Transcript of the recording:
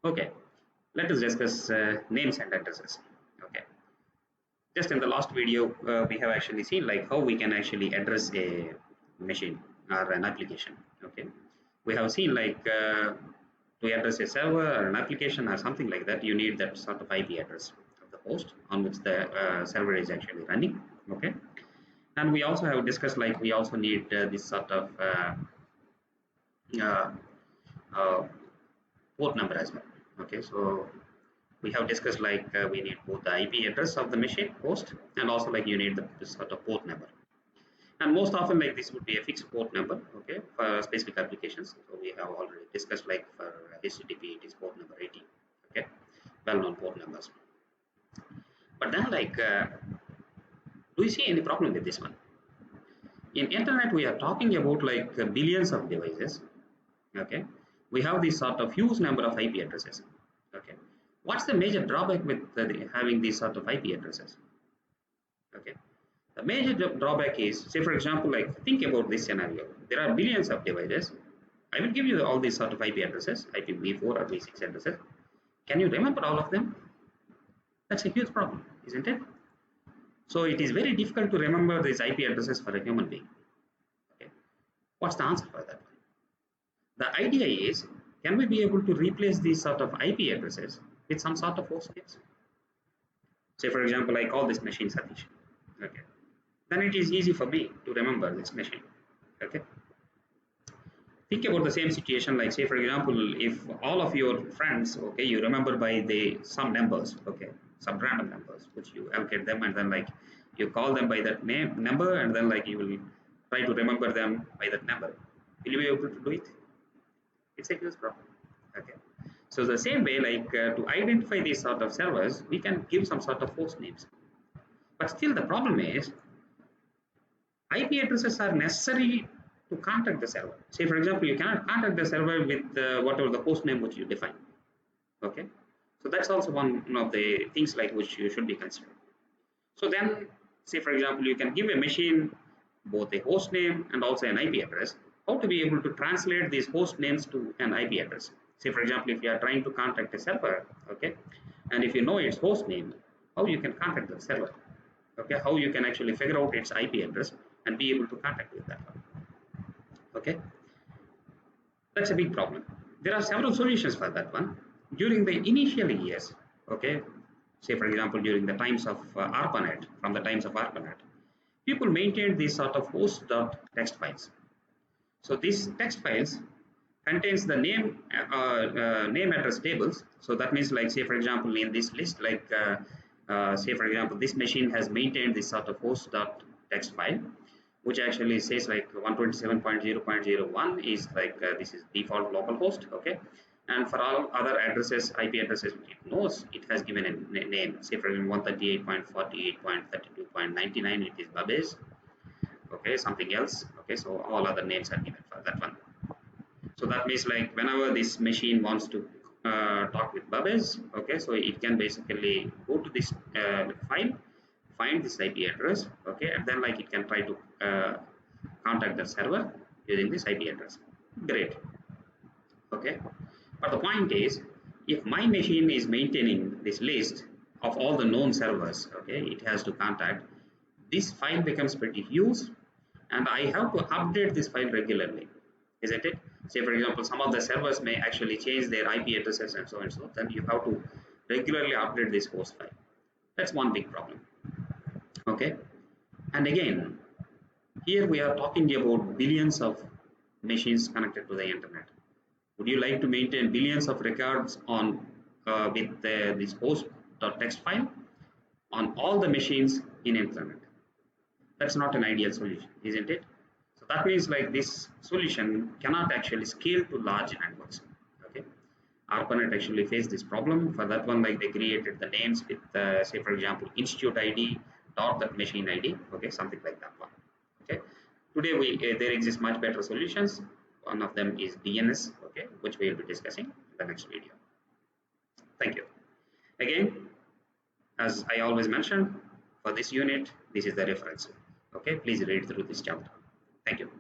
Okay, let us discuss names and addresses. Okay, just in the last video, we have actually seen like how we can actually address a machine or an application. Okay, we have seen like to address a server or an application or something like that, you need that sort of IP address of the host on which the server is actually running. Okay, and we also have discussed like we also need this sort of uh, uh, port number as well. Okay, so we have discussed like we need both the IP address of the machine host and also like you need the this sort of port number. And most often like this would be a fixed port number, okay, for specific applications. So we have already discussed like for HTTP it is port number 80, okay, well-known port numbers. But then like, do you see any problem with this one? In internet we are talking about like billions of devices, okay. We have this sort of huge number of IP addresses, okay. What's the major drawback with having these sort of IP addresses? Okay, the major drawback is, say for example, like think about this scenario. There are billions of devices. I will give you all these sort of IP addresses, IPv4 or v6 addresses. Can you remember all of them? That's a huge problem, isn't it? So it is very difficult to remember these IP addresses for a human being. Okay, what's the answer for that? The idea is, can we be able to replace these sort of IP addresses with some sort of host names? Say for example, I call this machine Satish. Okay, then it is easy for me to remember this machine. Okay, think about the same situation, like say for example, if all of your friends, okay, you remember by the some numbers, okay, some random numbers which you allocate them, and then like you call them by that name number, and then like you will try to remember them by that number. Will you be able to do it? It's a huge problem. Okay, so the same way, like to identify these sort of servers, we can give some sort of host names, but still the problem is IP addresses are necessary to contact the server. Say, for example, you cannot contact the server with whatever the host name which you define. Okay, so that's also one of the things like which you should be considering. So then, say for example, you can give a machine both a host name and also an IP address. How to be able to translate these host names to an IP address? Say for example, if you are trying to contact a server, okay, and if you know its host name, how you can contact the server? Okay, how you can actually figure out its IP address and be able to contact with that one. Okay, that's a big problem. There are several solutions for that one. During the initial years, okay, say for example during the times of ARPANET, from the times of ARPANET, people maintained these sort of host.txt files. So these text files contains the name address tables. So that means like say for example in this list, like say for example this machine has maintained this sort of host.txt file, which actually says like 127.0.01 is like this is default local host, okay, and for all other addresses, IP addresses which it knows, it has given a name. Say for example 138.48.32.99 it is Babes, okay, something else, okay, so all other names are given for that one. So that means like whenever this machine wants to talk with Babes, okay, so it can basically go to this file, find this IP address, okay, and then like it can try to contact the server using this IP address. Great, okay. But the point is, if my machine is maintaining this list of all the known servers, okay, it has to contact, this file becomes pretty huge, and I have to update this file regularly, isn't it? Say for example, some of the servers may actually change their IP addresses and so and so. Then you have to regularly update this host file. That's one big problem. Okay, and again, here we are talking about billions of machines connected to the internet. Would you like to maintain billions of records on with this host.txt file on all the machines in internet? That's not an ideal solution, isn't it? So that means like this solution cannot actually scale to large networks. Okay, ARPANET actually faced this problem. For that one, like they created the names with say for example institute ID dot that machine ID. Okay, something like that one. Okay, today there exist much better solutions. One of them is DNS. Okay, which we will be discussing in the next video. Thank you. Again, as I always mention, for this unit, this is the reference. Okay, please read through this chapter. Thank you.